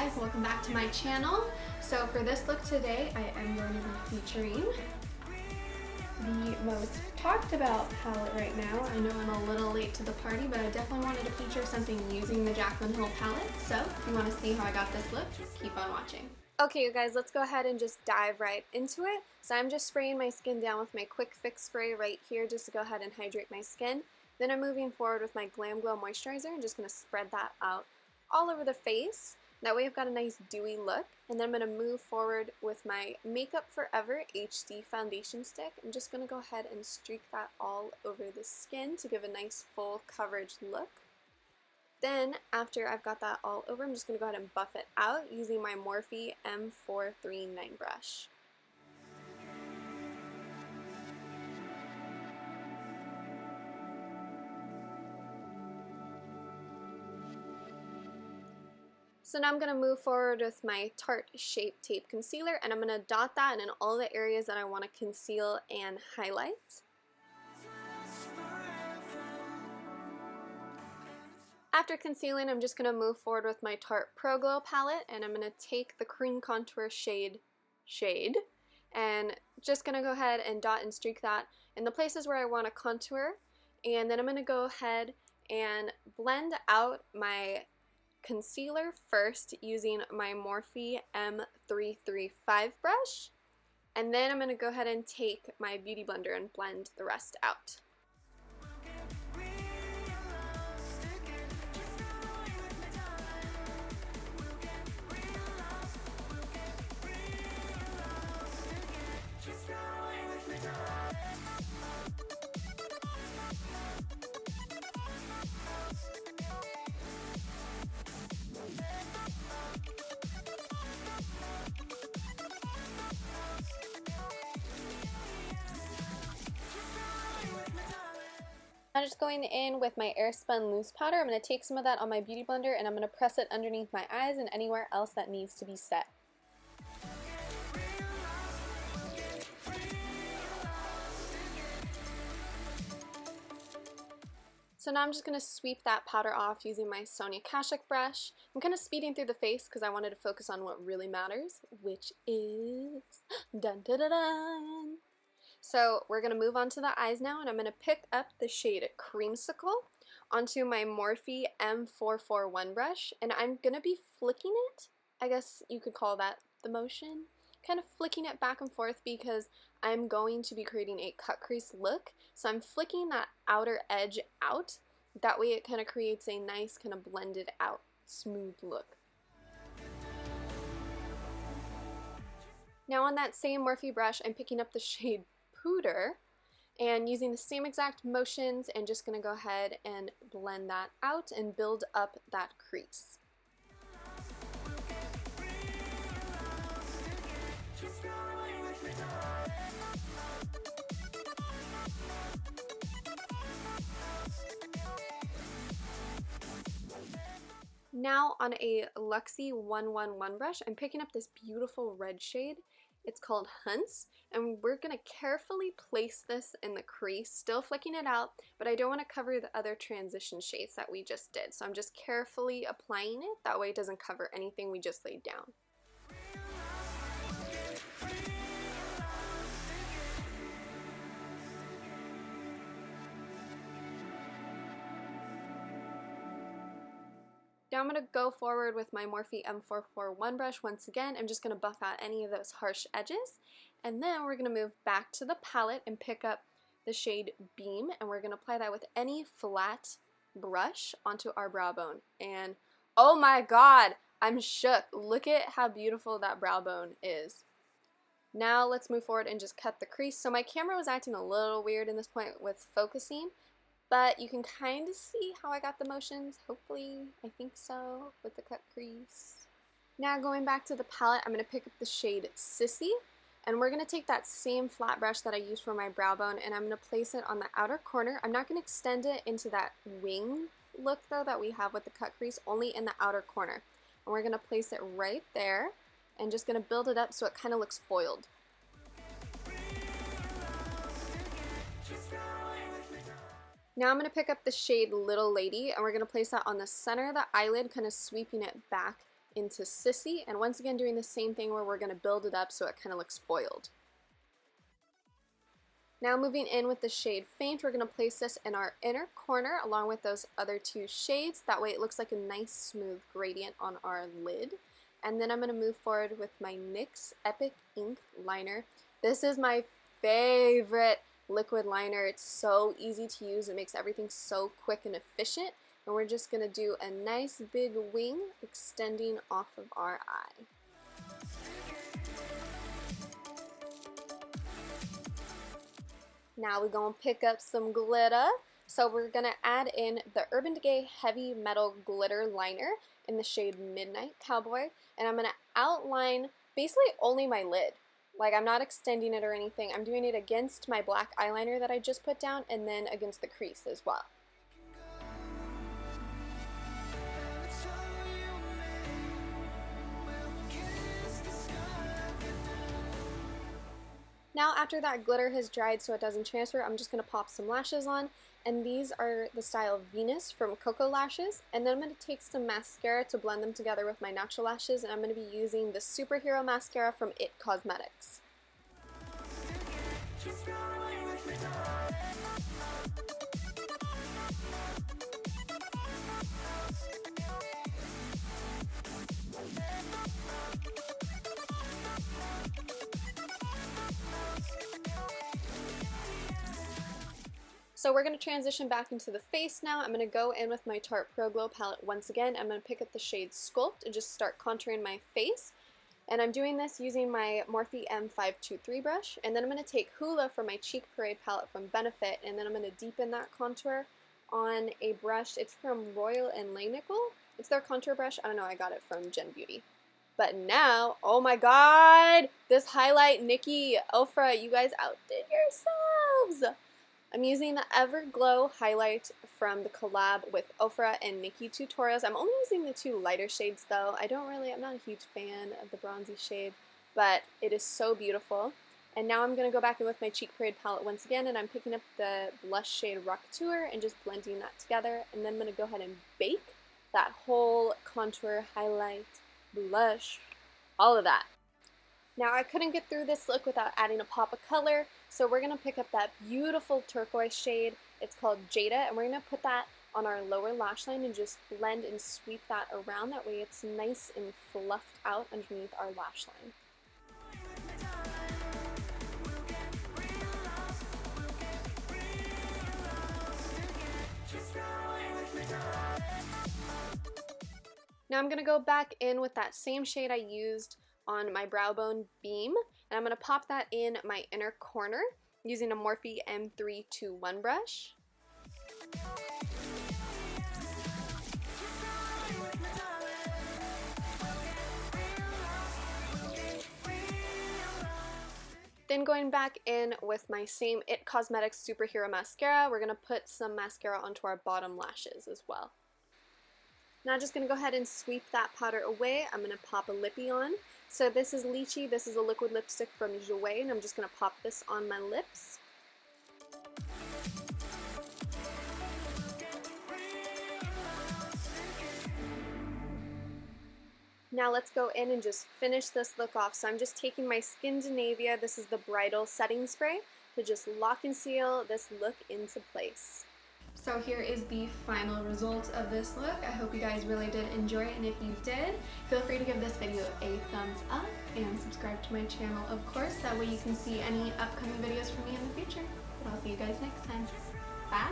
guys, welcome back to my channel. So for this look today, I am going to be featuring the most talked about palette right now. I know I'm a little late to the party, but I definitely wanted to feature something using the Jaclyn Hill palette. So if you want to see how I got this look, keep on watching. Okay, you guys, let's go ahead and just dive right into it. So I'm just spraying my skin down with my Quick Fix spray right here just to go ahead and hydrate my skin. Then I'm moving forward with my Glam Glow moisturizer and just going to spread that out all over the face. That way I've got a nice dewy look. And then I'm going to move forward with my Makeup Forever HD foundation stick. I'm just going to go ahead and streak that all over the skin to give a nice full coverage look. Then after I've got that all over, I'm just going to go ahead and buff it out using my Morphe M439 brush. So now I'm going to move forward with my Tarte Shape Tape Concealer, and I'm going to dot that in all the areas that I want to conceal and highlight. After concealing, I'm just going to move forward with my Tarte Pro Glow palette, and I'm going to take the cream contour shade and just going to go ahead and dot and streak that in the places where I want to contour, and then I'm going to go ahead and blend out my concealer first using my Morphe M335 brush, and then I'm going to go ahead and take my Beauty Blender and blend the rest out. I'm just going in with my Airspun loose powder. I'm going to take some of that on my Beauty Blender and I'm going to press it underneath my eyes and anywhere else that needs to be set. So now I'm just going to sweep that powder off using my Sonia Kashuk brush. I'm kind of speeding through the face because I wanted to focus on what really matters, which is dun dun dun dun. So we're going to move on to the eyes now, and I'm going to pick up the shade Creamsicle onto my Morphe M441 brush, and I'm going to be flicking it. I guess you could call that the motion. Kind of flicking it back and forth because I'm going to be creating a cut crease look. So I'm flicking that outer edge out. That way it kind of creates a nice kind of blended out smooth look. Now on that same Morphe brush, I'm picking up the shade Pooter and using the same exact motions and just going to go ahead and blend that out and build up that crease. Now on a Luxie 111 brush, I'm picking up this beautiful red shade. It's called Hunts, and we're going to carefully place this in the crease, still flicking it out, but I don't want to cover the other transition shades that we just did. So I'm just carefully applying it, that way it doesn't cover anything we just laid down. Now I'm going to go forward with my Morphe M441 brush once again. I'm just going to buff out any of those harsh edges. And then we're going to move back to the palette and pick up the shade Beam. And we're going to apply that with any flat brush onto our brow bone. And oh my god, I'm shook. Look at how beautiful that brow bone is. Now let's move forward and just cut the crease. So my camera was acting a little weird in this point with focusing. But you can kind of see how I got the motions, hopefully, I think so, with the cut crease. Now going back to the palette, I'm going to pick up the shade Sissy, and we're going to take that same flat brush that I used for my brow bone, and I'm going to place it on the outer corner. I'm not going to extend it into that wing look, though, that we have with the cut crease, only in the outer corner. And we're going to place it right there, and just going to build it up so it kind of looks foiled. Now I'm going to pick up the shade Little Lady, and we're going to place that on the center of the eyelid, kind of sweeping it back into Sissy, and once again doing the same thing where we're going to build it up so it kind of looks foiled. Now moving in with the shade Faint, we're going to place this in our inner corner along with those other two shades. That way it looks like a nice smooth gradient on our lid. And then I'm going to move forward with my NYX Epic Ink Liner. This is my favorite liquid liner. It's so easy to use. It makes everything so quick and efficient. And we're just going to do a nice big wing extending off of our eye. Now we're going to pick up some glitter. So we're going to add in the Urban Decay Heavy Metal Glitter Liner in the shade Midnight Cowboy. And I'm going to outline basically only my lid. Like, I'm not extending it or anything. I'm doing it against my black eyeliner that I just put down and then against the crease as well. Now after that glitter has dried so it doesn't transfer, I'm just going to pop some lashes on, and these are the style Venus from Koko lashes, and then I'm going to take some mascara to blend them together with my natural lashes, and I'm going to be using the Superhero Mascara from It Cosmetics. So we're going to transition back into the face now. I'm going to go in with my Tarte Pro Glow palette once again. I'm going to pick up the shade Sculpt and just start contouring my face. And I'm doing this using my Morphe M523 brush. And then I'm going to take Hoola from my Cheek Parade palette from Benefit, and then I'm going to deepen that contour on a brush. It's from Royal and Langnickel. It's their contour brush. I don't know, I got it from Gen Beauty. But now, oh my god, this highlight, Nikki, Ofra, you guys outdid yourselves! I'm using the Everglow highlight from the collab with Ofra and NikkieTutorials. I'm only using the two lighter shades though. I'm not a huge fan of the bronzy shade, but it is so beautiful. And now I'm going to go back in with my Cheek Parade palette once again, and I'm picking up the blush shade Rockateur and just blending that together. And then I'm going to go ahead and bake that whole contour, highlight, blush, all of that. Now I couldn't get through this look without adding a pop of color, so we're going to pick up that beautiful turquoise shade. It's called Jada, and we're going to put that on our lower lash line and just blend and sweep that around. That way it's nice and fluffed out underneath our lash line. Now I'm going to go back in with that same shade I used on my brow bone beam, and I'm going to pop that in my inner corner using a Morphe M321 brush. Then going back in with my same It Cosmetics Superhero Mascara, we're going to put some mascara onto our bottom lashes as well. Now I'm just going to go ahead and sweep that powder away. I'm going to pop a lippy on. So this is Lychee. This is a liquid lipstick from Jouer, and I'm just going to pop this on my lips. Now let's go in and just finish this look off. So I'm just taking my Skindinavia, this is the Bridal setting spray, to just lock and seal this look into place. So here is the final result of this look. I hope you guys really did enjoy it, and if you did, feel free to give this video a thumbs up and subscribe to my channel, of course. That way you can see any upcoming videos from me in the future. But I'll see you guys next time. Bye!